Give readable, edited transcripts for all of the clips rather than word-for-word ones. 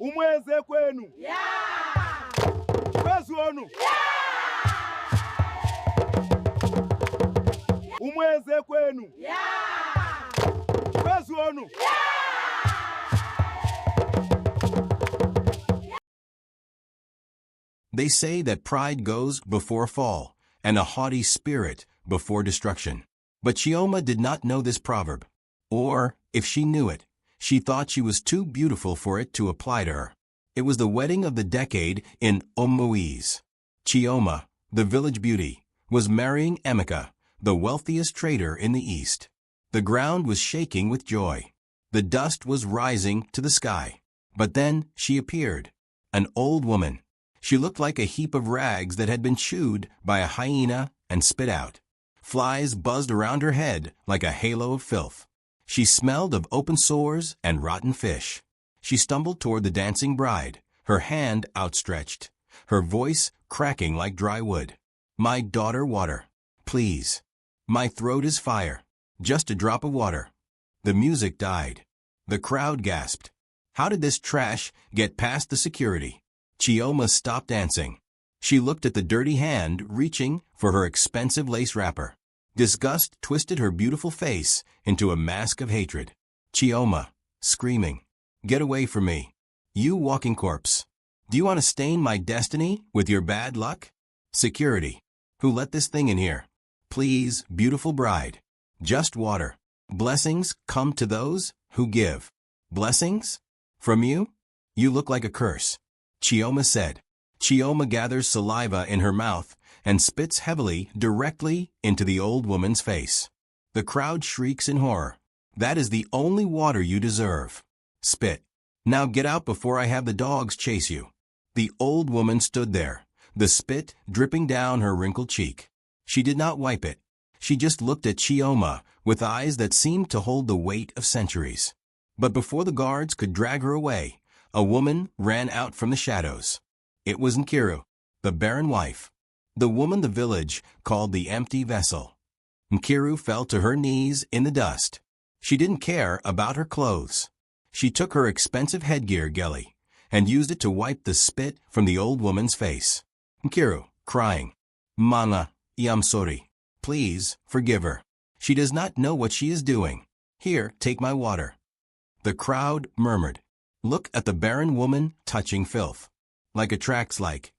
Umu-Eze kwenu. Kwezu onu. Umu-Eze kwenu. Kwezu onu. They say that pride goes before a fall, and a haughty spirit before destruction. But Chioma did not know this proverb. Or, if she knew it, she thought she was too beautiful for it to apply to her. It was the wedding of the decade in Umu-Eze. Chioma, the village beauty, was marrying Emeka, the wealthiest trader in the east. The ground was shaking with joy. The dust was rising to the sky. But then she appeared, an old woman. She looked like a heap of rags that had been chewed by a hyena and spit out. Flies buzzed around her head like a halo of filth. She smelled of open sores and rotten fish. She stumbled toward the dancing bride, her hand outstretched, her voice cracking like dry wood. "My daughter, water, please. My throat is fire. Just a drop of water." The music died. The crowd gasped. How did this trash get past the security? Chioma stopped dancing. She looked at the dirty hand reaching for her expensive lace wrapper. Disgust twisted her beautiful face into a mask of hatred. Chioma, screaming, "Get away from me. You walking corpse. Do you want to stain my destiny with your bad luck?" Security. "Who let this thing in here? Please, beautiful bride. Just water. Blessings come to those who give." "Blessings? From you? You look like a curse," Chioma said. Chioma gathers saliva in her mouth and spits heavily directly into the old woman's face. The crowd shrieks in horror. "That is the only water you deserve. Spit. Now get out before I have the dogs chase you." The old woman stood there, the spit dripping down her wrinkled cheek. She did not wipe it. She just looked at Chioma with eyes that seemed to hold the weight of centuries. But before the guards could drag her away, a woman ran out from the shadows. It was Nkiru, the barren wife, the woman the village called the empty vessel. Nkiru fell to her knees in the dust. She didn't care about her clothes. She took her expensive headgear gelly and used it to wipe the spit from the old woman's face. Nkiru, crying, "Mana, I'm sorry. Please, forgive her. She does not know what she is doing. Here, take my water." The crowd murmured. Look at the barren woman touching filth. Like attracts like.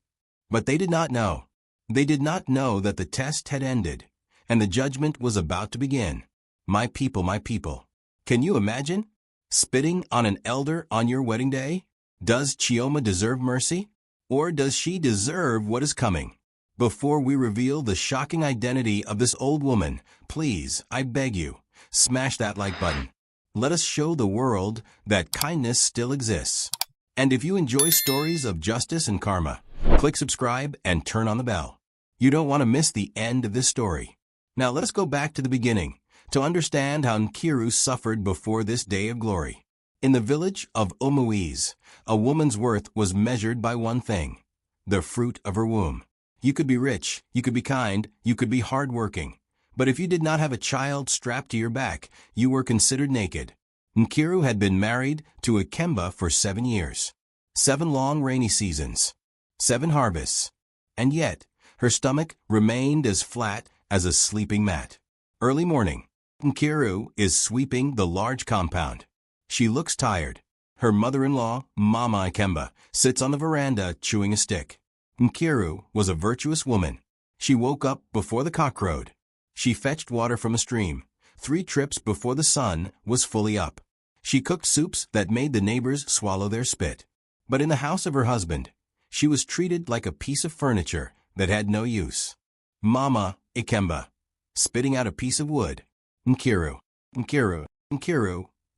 But they did not know. They did not know that the test had ended, and the judgment was about to begin. My people. Can you imagine? Spitting on an elder on your wedding day? Does Chioma deserve mercy? Or does she deserve what is coming? Before we reveal the shocking identity of this old woman, please, I beg you, smash that like button. Let us show the world that kindness still exists. And if you enjoy stories of justice and karma, click subscribe and turn on the bell. You don't want to miss the end of this story. Now let us go back to the beginning to understand how Nkiru suffered before this day of glory. In the village of Umu-Eze, a woman's worth was measured by one thing: the fruit of her womb. You could be rich, you could be kind, you could be hardworking. But if you did not have a child strapped to your back, you were considered naked. Nkiru had been married to Ikemba for 7 years. 7 long rainy seasons. 7 harvests. And yet, her stomach remained as flat as a sleeping mat. Early morning. Nkiru is sweeping the large compound. She looks tired. Her mother-in-law, Mama Ikemba, sits on the veranda chewing a stick. Nkiru was a virtuous woman. She woke up before the cock crowed. She fetched water from a stream, 3 trips before the sun was fully up. She cooked soups that made the neighbors swallow their spit. But in the house of her husband, she was treated like a piece of furniture that had no use. Mama Ikemba, spitting out a piece of wood. Nkiru,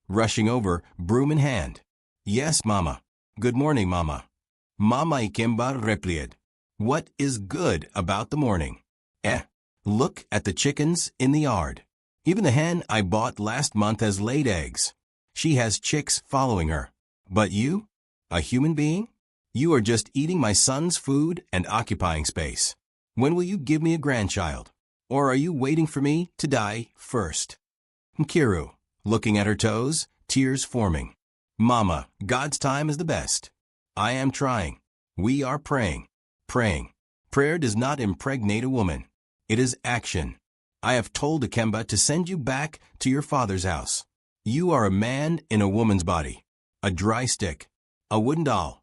rushing over, broom in hand. "Yes, Mama. Good morning, Mama." Mama Ikemba replied. "What is good about the morning? Look at the chickens in the yard. Even the hen I bought last month has laid eggs. She has chicks following her. But you, a human being? You are just eating my son's food and occupying space. When will you give me a grandchild? Or are you waiting for me to die first?" Nkiru, looking at her toes, tears forming. Mama, God's time is the best. I am trying. We are praying. Praying. Prayer does not impregnate a woman. It is action. I have told Ikemba to send you back to your father's house. You are a man in a woman's body. A dry stick. A wooden doll.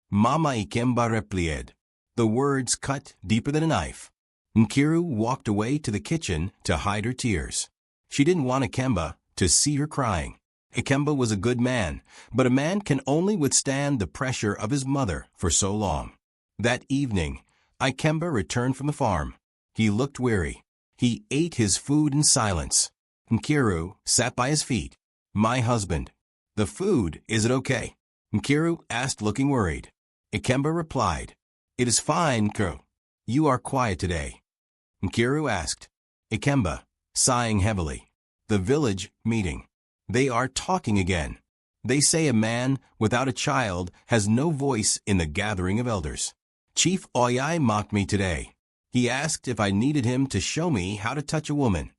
Mama Ikemba replied. The words cut deeper than a knife. Nkiru walked away to the kitchen to hide her tears. She didn't want Ikemba to see her crying. Ikemba was a good man, but a man can only withstand the pressure of his mother for so long. That evening, Ikemba returned from the farm. He looked weary. He ate his food in silence. Nkiru sat by his feet. My husband. The food, is it okay? Nkiru asked, looking worried. Ikemba replied, It is fine, Nkiru. You are quiet today. Nkiru asked. Ikemba, sighing heavily. The village meeting. They are talking again. They say a man without a child has no voice in the gathering of elders. Chief Oyai mocked me today. He asked if I needed him to show me how to touch a woman.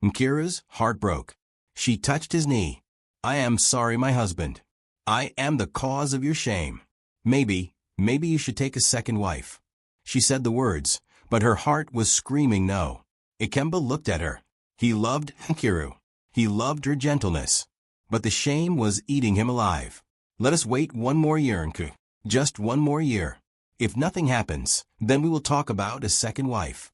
Nkiru's heart broke. She touched his knee. I am sorry, my husband. I am the cause of your shame. Maybe you should take a second wife. She said the words, but her heart was screaming no. Ikemba looked at her. He loved Nkiru. He loved her gentleness. But the shame was eating him alive. Let us wait one more year, Nkiru. Just one more year. If nothing happens, then we will talk about a second wife.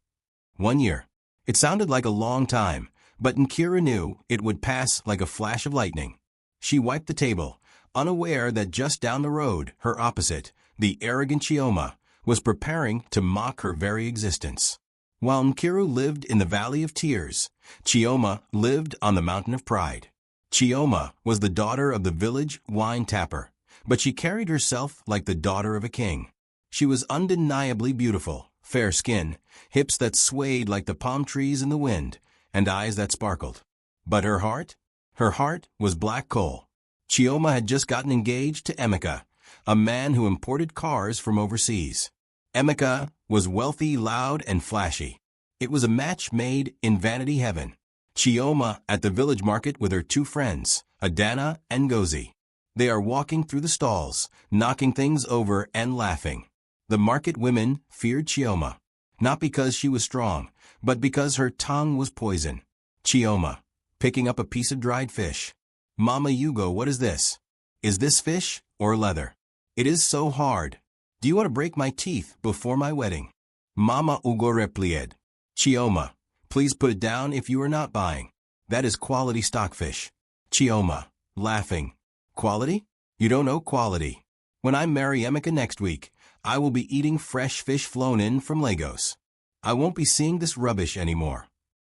1 year. It sounded like a long time, but Nkiru knew it would pass like a flash of lightning. She wiped the table, unaware that just down the road, her opposite, the arrogant Chioma, was preparing to mock her very existence. While Nkiru lived in the Valley of Tears, Chioma lived on the Mountain of Pride. Chioma was the daughter of the village wine tapper, but she carried herself like the daughter of a king. She was undeniably beautiful, fair skin, hips that swayed like the palm trees in the wind, and eyes that sparkled. But her heart? Her heart was black coal. Chioma had just gotten engaged to Emeka, a man who imported cars from overseas. Emeka was wealthy, loud, and flashy. It was a match made in vanity heaven. Chioma at the village market with her 2 friends, Adana and Ngozi. They are walking through the stalls, knocking things over and laughing. The market women feared Chioma, not because she was strong, but because her tongue was poison. Chioma, picking up a piece of dried fish. Mama Yugo, what is this? Is this fish or leather? It is so hard. Do you want to break my teeth before my wedding? Mama Ugo replied. Chioma, please put it down if you are not buying. That is quality stockfish. Chioma, laughing. Quality? You don't know quality. When I marry Emeka next week, I will be eating fresh fish flown in from Lagos. I won't be seeing this rubbish anymore.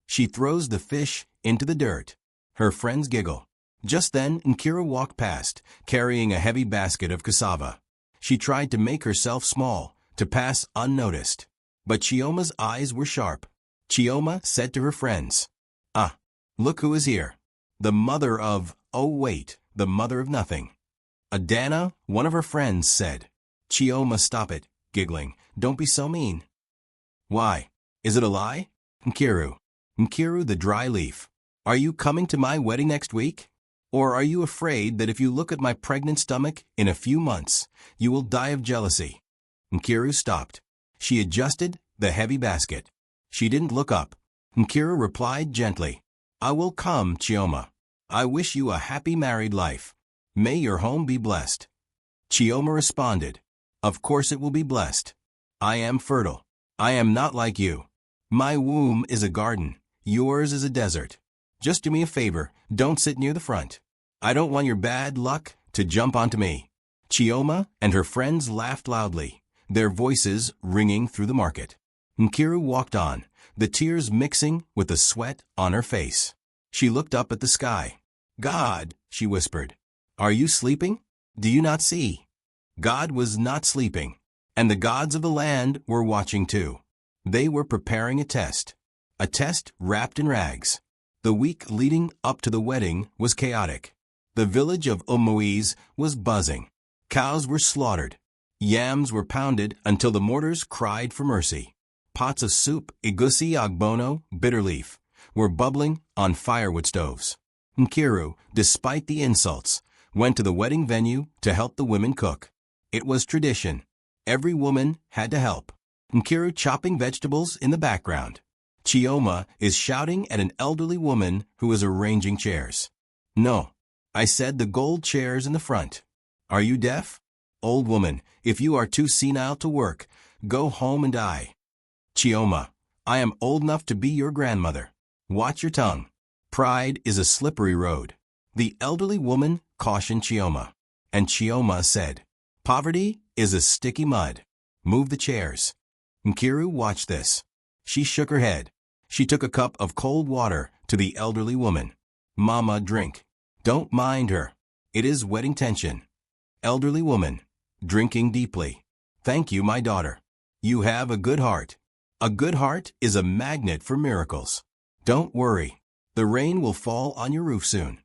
She throws the fish into the dirt. Her friends giggle. Just then, Nkiru walked past, carrying a heavy basket of cassava. She tried to make herself small, to pass unnoticed. But Chioma's eyes were sharp. Chioma said to her friends, Ah, look who is here. The mother of, oh wait, the mother of nothing. Adana, one of her friends, said. Chioma, stop it, giggling. Don't be so mean. Why? Is it a lie? Nkiru. Nkiru the dry leaf. Are you coming to my wedding next week? Or are you afraid that if you look at my pregnant stomach in a few months, you will die of jealousy? Nkiru stopped. She adjusted the heavy basket. She didn't look up. Nkiru replied gently, I will come, Chioma. I wish you a happy married life. May your home be blessed. Chioma responded, Of course it will be blessed. I am fertile. I am not like you. My womb is a garden. Yours is a desert. Just do me a favor, don't sit near the front. I don't want your bad luck to jump onto me. Chioma and her friends laughed loudly, their voices ringing through the market. Nkiru walked on, the tears mixing with the sweat on her face. She looked up at the sky. God, she whispered, are you sleeping? Do you not see? God was not sleeping, and the gods of the land were watching too. They were preparing a test wrapped in rags. The week leading up to the wedding was chaotic. The village of Umu-Eze was buzzing. Cows were slaughtered. Yams were pounded until the mortars cried for mercy. Pots of soup, egusi agbono, bitter leaf, were bubbling on firewood stoves. Nkiru, despite the insults, went to the wedding venue to help the women cook. It was tradition. Every woman had to help. Nkiru chopping vegetables in the background. Chioma is shouting at an elderly woman who is arranging chairs. No, I said the gold chairs in the front. Are you deaf? Old woman, if you are too senile to work, go home and die. Chioma, I am old enough to be your grandmother. Watch your tongue. Pride is a slippery road. The elderly woman cautioned Chioma. And Chioma said, poverty is a sticky mud. Move the chairs. Nkiru watched this. She shook her head. She took a cup of cold water to the elderly woman. Mama, drink. Don't mind her. It is wedding tension. Elderly woman, drinking deeply. Thank you, my daughter. You have a good heart. A good heart is a magnet for miracles. Don't worry. The rain will fall on your roof soon.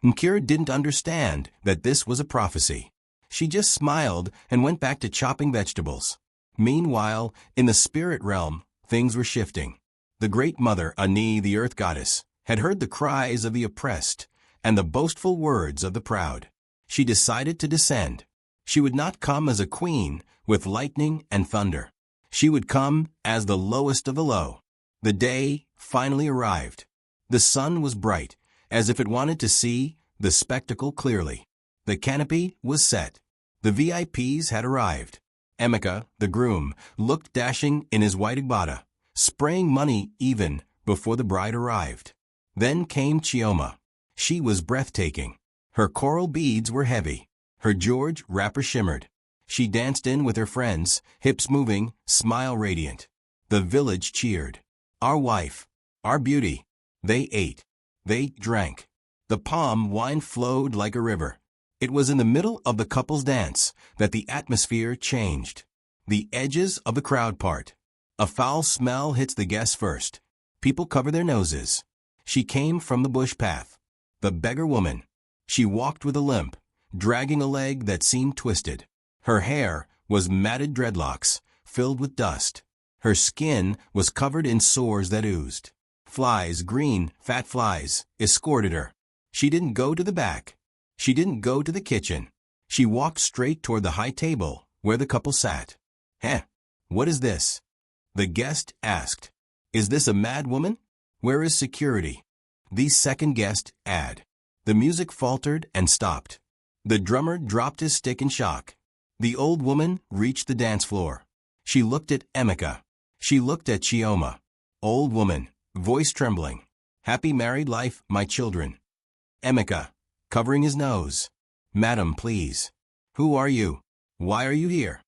Nkiru didn't understand that this was a prophecy. She just smiled and went back to chopping vegetables. Meanwhile, in the spirit realm, things were shifting. The great mother, Ani, the earth goddess, had heard the cries of the oppressed and the boastful words of the proud. She decided to descend. She would not come as a queen with lightning and thunder. She would come as the lowest of the low. The day finally arrived. The sun was bright, as if it wanted to see the spectacle clearly. The canopy was set. The VIPs had arrived. Emeka, the groom, looked dashing in his white agbada, spraying money even before the bride arrived. Then came Chioma. She was breathtaking. Her coral beads were heavy. Her George wrapper shimmered. She danced in with her friends, hips moving, smile radiant. The village cheered. Our wife. Our beauty. They ate. They drank. The palm wine flowed like a river. It was in the middle of the couple's dance that the atmosphere changed. The edges of the crowd part. A foul smell hits the guests first. People cover their noses. She came from the bush path. The beggar woman. She walked with a limp, dragging a leg that seemed twisted. Her hair was matted dreadlocks, filled with dust. Her skin was covered in sores that oozed. Flies, green, fat flies, escorted her. She didn't go to the back. She didn't go to the kitchen. She walked straight toward the high table where the couple sat. What is this? The guest asked. Is this a mad woman? Where is security? The second guest add. The music faltered and stopped. The drummer dropped his stick in shock. The old woman reached the dance floor. She looked at Emeka. She looked at Chioma. Old woman, voice trembling. Happy married life, my children. Emeka, covering his nose. Madam, please. Who are you? Why are you here?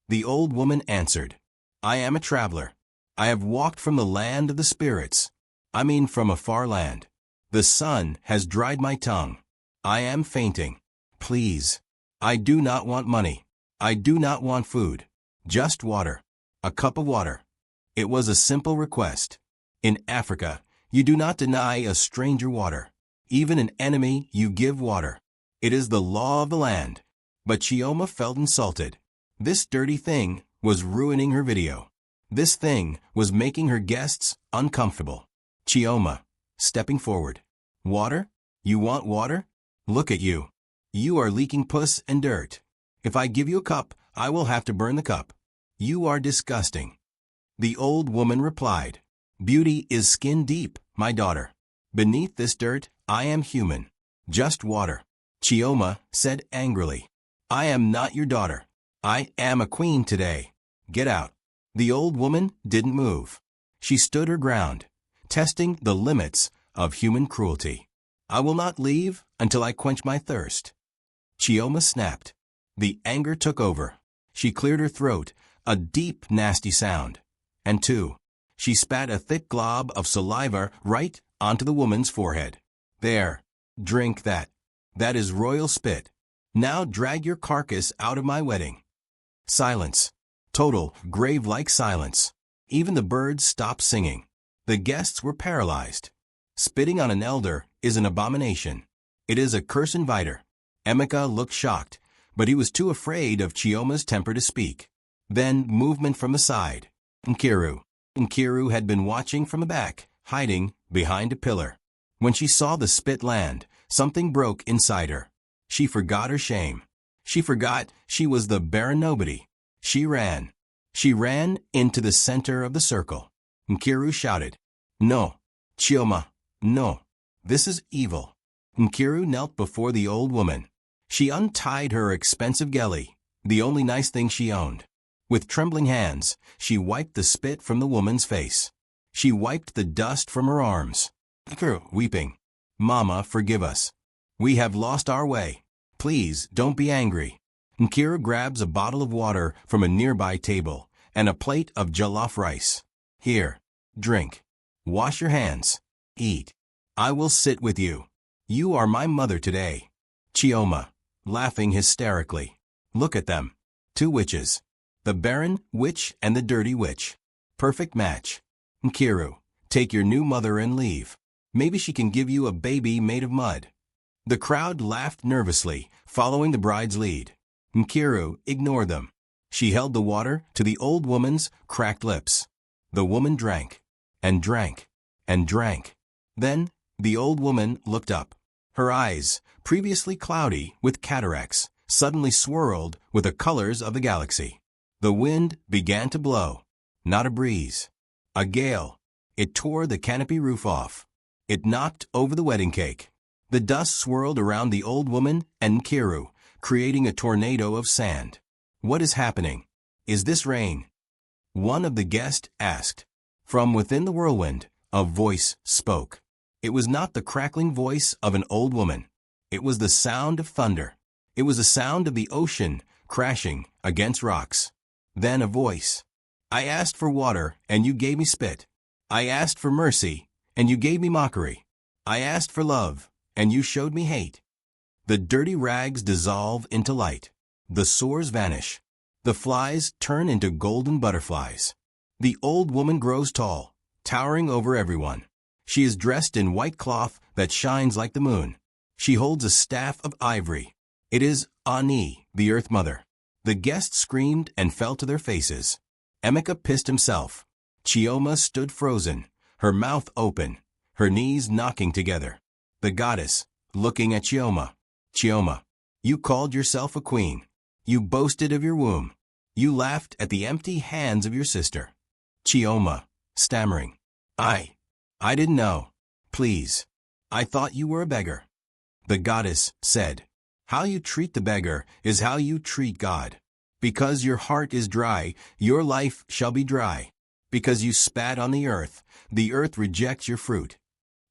The old woman answered. I am a traveler. I have walked from the land of the spirits. I mean from a far land. The sun has dried my tongue. I am fainting. Please. I do not want money. I do not want food. Just water. A cup of water. It was a simple request. In Africa, you do not deny a stranger water. Even an enemy you give water. It is the law of the land. But Chioma felt insulted. This dirty thing was ruining her video. This thing was making her guests uncomfortable. Chioma, stepping forward. Water? You want water? Look at you. You are leaking pus and dirt. If I give you a cup, I will have to burn the cup. You are disgusting. The old woman replied. Beauty is skin deep, my daughter. Beneath this dirt, I am human. Just water. Chioma said angrily. I am not your daughter. I am a queen today. Get out. The old woman didn't move. She stood her ground, testing the limits of human cruelty. I will not leave until I quench my thirst. Chioma snapped. The anger took over. She cleared her throat, a deep, nasty sound. And she spat a thick glob of saliva right onto the woman's forehead. There, drink that. That is royal spit. Now drag your carcass out of my wedding. Silence. Total, grave-like silence. Even the birds stopped singing. The guests were paralyzed. Spitting on an elder is an abomination. It is a curse inviter. Emeka looked shocked, but he was too afraid of Chioma's temper to speak. Then movement from the side. Nkiru had been watching from the back, hiding behind a pillar. When she saw the spit land, something broke inside her. She forgot her shame. She forgot she was the barren nobody. She ran. She ran into the center of the circle. Nkiru shouted, "No, Chioma, no. This is evil." Nkiru knelt before the old woman. She untied her expensive geli, the only nice thing she owned. With trembling hands, she wiped the spit from the woman's face. She wiped the dust from her arms. Nkiru, weeping, "Mama, forgive us. We have lost our way. Please, don't be angry." Nkiru grabs a bottle of water from a nearby table and a plate of jollof rice. "Here, drink. Wash your hands. Eat. I will sit with you. You are my mother today." Chioma, laughing hysterically. Look at them. Two witches. The barren witch and the dirty witch. Perfect match. Nkiru, take your new mother and leave. Maybe she can give you a baby made of mud. The crowd laughed nervously, following the bride's lead. Nkiru ignored them. She held the water to the old woman's cracked lips. The woman drank, and drank, and drank. Then, the old woman looked up. Her eyes, previously cloudy with cataracts, suddenly swirled with the colors of the galaxy. The wind began to blow. Not a breeze. A gale. It tore the canopy roof off. It knocked over the wedding cake. The dust swirled around the old woman and Nkiru, creating a tornado of sand. "What is happening? Is this rain?" One of the guests asked. From within the whirlwind, a voice spoke. It was not the crackling voice of an old woman. It was the sound of thunder. It was the sound of the ocean crashing against rocks. Then a voice. "I asked for water, and you gave me spit. I asked for mercy, and you gave me mockery. I asked for love, and you showed me hate." The dirty rags dissolve into light. The sores vanish. The flies turn into golden butterflies. The old woman grows tall, towering over everyone. She is dressed in white cloth that shines like the moon. She holds a staff of ivory. It is Ani, the Earth Mother. The guests screamed and fell to their faces. Emeka pissed himself. Chioma stood frozen, her mouth open, her knees knocking together. The goddess, looking at Chioma. "Chioma, you called yourself a queen. You boasted of your womb. You laughed at the empty hands of your sister." Chioma, stammering. I didn't know. Please. I thought you were a beggar." The goddess said, "How you treat the beggar is how you treat God. Because your heart is dry, your life shall be dry. Because you spat on the earth rejects your fruit."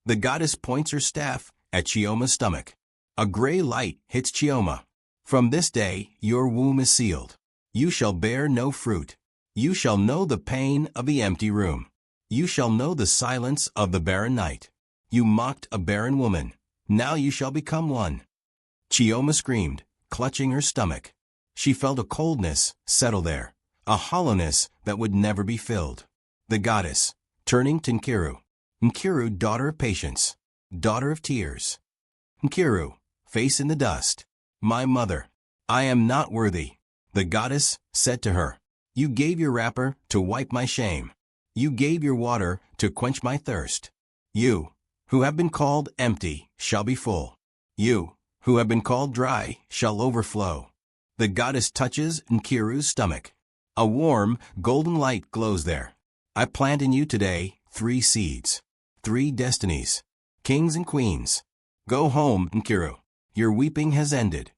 The goddess points her staff at Chioma's stomach. A gray light hits Chioma. "From this day, your womb is sealed. You shall bear no fruit. You shall know the pain of the empty room. You shall know the silence of the barren night. You mocked a barren woman. Now you shall become one." Chioma screamed, clutching her stomach. She felt a coldness settle there, a hollowness that would never be filled. The goddess, turning to Nkiru. "Nkiru, daughter of patience, daughter of tears." Nkiru, face in the dust. "My mother, I am not worthy." The goddess said to her, "You gave your wrapper to wipe my shame. You gave your water to quench my thirst. You, who have been called empty, shall be full. You, who have been called dry, shall overflow." The goddess touches Nkiru's stomach. A warm, golden light glows there. "I plant in you today 3 seeds, 3 destinies, kings and queens. Go home, Nkiru. Your weeping has ended."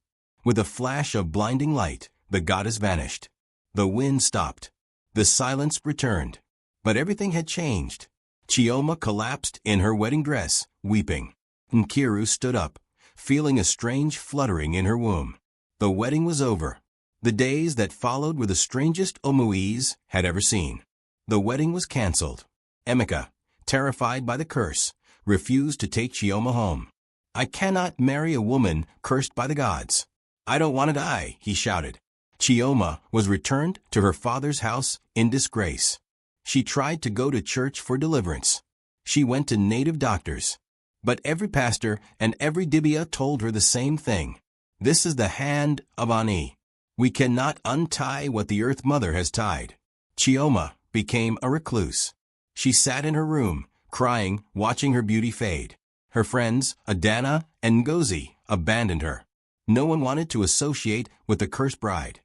With a flash of blinding light, the goddess vanished. The wind stopped. The silence returned. But everything had changed. Chioma collapsed in her wedding dress, weeping. Nkiru stood up, feeling a strange fluttering in her womb. The wedding was over. The days that followed were the strangest Umu-Eze had ever seen. The wedding was cancelled. Emeka, terrified by the curse, refused to take Chioma home. "I cannot marry a woman cursed by the gods. I don't want to die," he shouted. Chioma was returned to her father's house in disgrace. She tried to go to church for deliverance. She went to native doctors. But every pastor and every dibia told her the same thing. "This is the hand of Ani. We cannot untie what the Earth Mother has tied." Chioma became a recluse. She sat in her room, crying, watching her beauty fade. Her friends, Adana and Ngozi, abandoned her. No one wanted to associate with the cursed bride.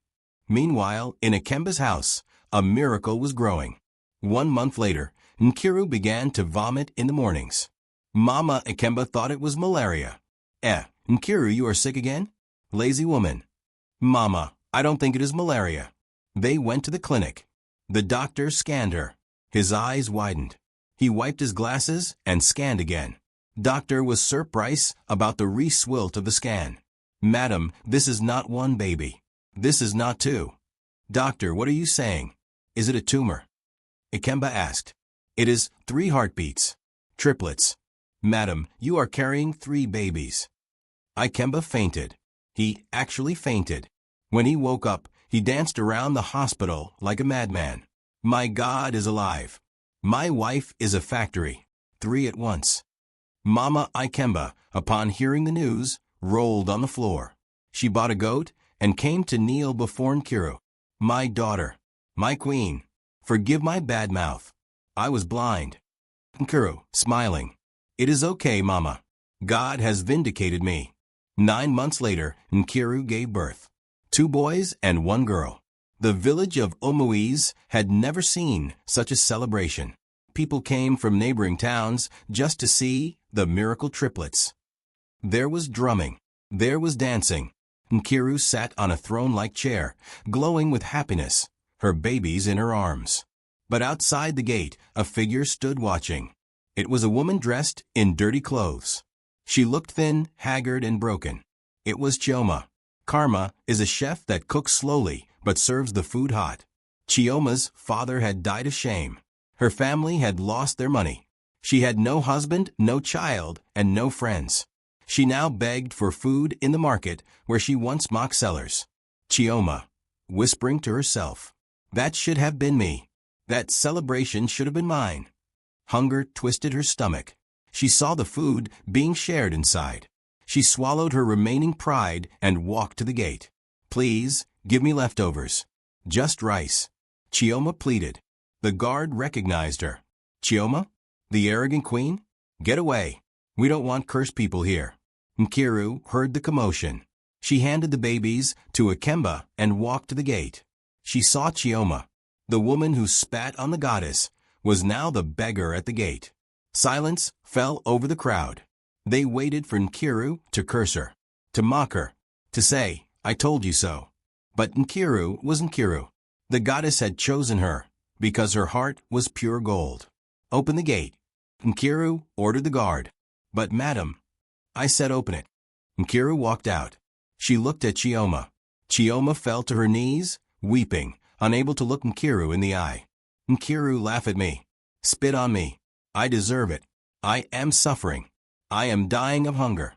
Meanwhile, in Ikemba's house, a miracle was growing. 1 month later, Nkiru began to vomit in the mornings. Mama Ikemba thought it was malaria. Nkiru, you are sick again? Lazy woman. Mama, I don't think it is malaria. They went to the clinic. The doctor scanned her. His eyes widened. He wiped his glasses and scanned again. Doctor was surprised about the result of the scan. Madam, this is not one baby. This is not two. Doctor, what are you saying? Is it a tumor? Ikemba asked. It is 3 heartbeats. Triplets. Madam, you are carrying 3 babies. Ikemba fainted. He actually fainted. When he woke up, he danced around the hospital like a madman. My God is alive. My wife is a factory. 3 at once. Mama Ikemba, upon hearing the news, rolled on the floor. She bought a goat and came to kneel before Nkiru. My daughter, my queen, forgive my bad mouth. I was blind. Nkiru, smiling. It is okay, Mama. God has vindicated me. 9 months later, Nkiru gave birth. 2 boys and 1 girl. The village of Umu-Eze had never seen such a celebration. People came from neighboring towns just to see the miracle triplets. There was drumming. There was dancing. Nkiru sat on a throne-like chair, glowing with happiness, her babies in her arms. But outside the gate, a figure stood watching. It was a woman dressed in dirty clothes. She looked thin, haggard, and broken. It was Chioma. Karma is a chef that cooks slowly but serves the food hot. Chioma's father had died of shame. Her family had lost their money. She had no husband, no child, and no friends. She now begged for food in the market where she once mocked sellers. Chioma, whispering to herself, that should have been me. That celebration should have been mine. Hunger twisted her stomach. She saw the food being shared inside. She swallowed her remaining pride and walked to the gate. Please, give me leftovers. Just rice. Chioma pleaded. The guard recognized her. Chioma? The arrogant queen? Get away. We don't want cursed people here. Nkiru heard the commotion. She handed the babies to Ikemba and walked to the gate. She saw Chioma. The woman who spat on the goddess was now the beggar at the gate. Silence fell over the crowd. They waited for Nkiru to curse her, to mock her, to say, I told you so. But Nkiru was Nkiru. The goddess had chosen her because her heart was pure gold. Open the gate. Nkiru ordered the guard. But madam, I said open it. Nkiru walked out. She looked at Chioma. Chioma fell to her knees, weeping, unable to look Nkiru in the eye. Nkiru laughed at me. Spit on me. I deserve it. I am suffering. I am dying of hunger.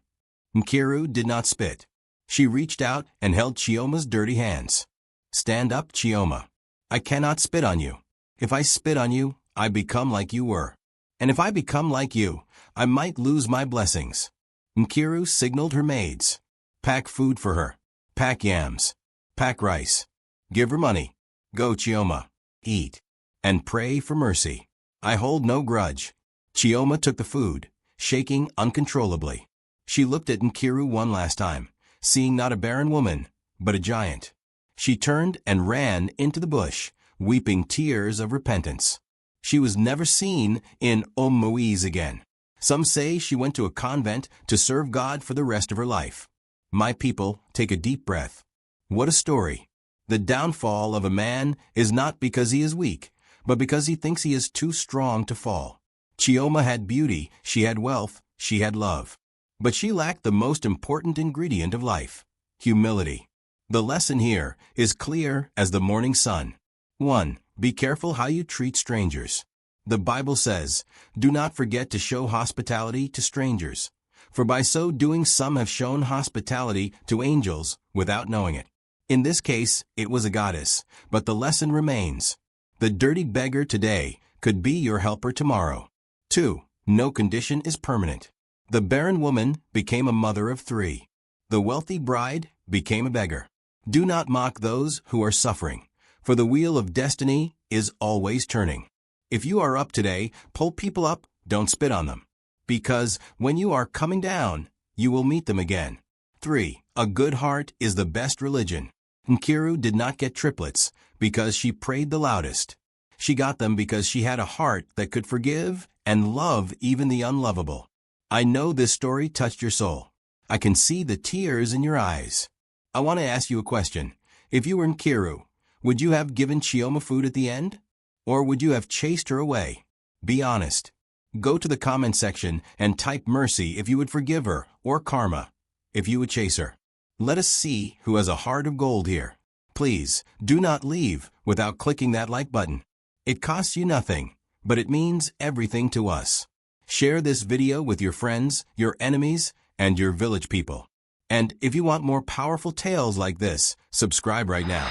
Nkiru did not spit. She reached out and held Chioma's dirty hands. Stand up, Chioma. I cannot spit on you. If I spit on you, I become like you were. And if I become like you, I might lose my blessings. Nkiru signaled her maids. Pack food for her. Pack yams. Pack rice. Give her money. Go, Chioma. Eat. And pray for mercy. I hold no grudge. Chioma took the food, shaking uncontrollably. She looked at Nkiru one last time, seeing not a barren woman, but a giant. She turned and ran into the bush, weeping tears of repentance. She was never seen in Umu-Eze again. Some say she went to a convent to serve God for the rest of her life. My people, take a deep breath. What a story. The downfall of a man is not because he is weak, but because he thinks he is too strong to fall. Chioma had beauty, she had wealth, she had love. But she lacked the most important ingredient of life, humility. The lesson here is clear as the morning sun. 1. Be careful how you treat strangers. The Bible says, do not forget to show hospitality to strangers, for by so doing some have shown hospitality to angels without knowing it. In this case, it was a goddess, but the lesson remains. The dirty beggar today could be your helper tomorrow. 2. No condition is permanent. The barren woman became a mother of 3. The wealthy bride became a beggar. Do not mock those who are suffering, for the wheel of destiny is always turning. If you are up today, pull people up, don't spit on them. Because when you are coming down, you will meet them again. 3. A good heart is the best religion. Nkiru did not get triplets because she prayed the loudest. She got them because she had a heart that could forgive and love even the unlovable. I know this story touched your soul. I can see the tears in your eyes. I want to ask you a question. If you were Nkiru, would you have given Chioma food at the end? Or would you have chased her away? Be honest. Go to the comment section and type mercy if you would forgive her, or karma if you would chase her. Let us see who has a heart of gold here. Please, do not leave without clicking that like button. It costs you nothing, but it means everything to us. Share this video with your friends, your enemies, and your village people. And if you want more powerful tales like this, subscribe right now.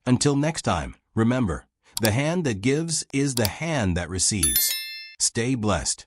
Until next time, remember, the hand that gives is the hand that receives. Stay blessed.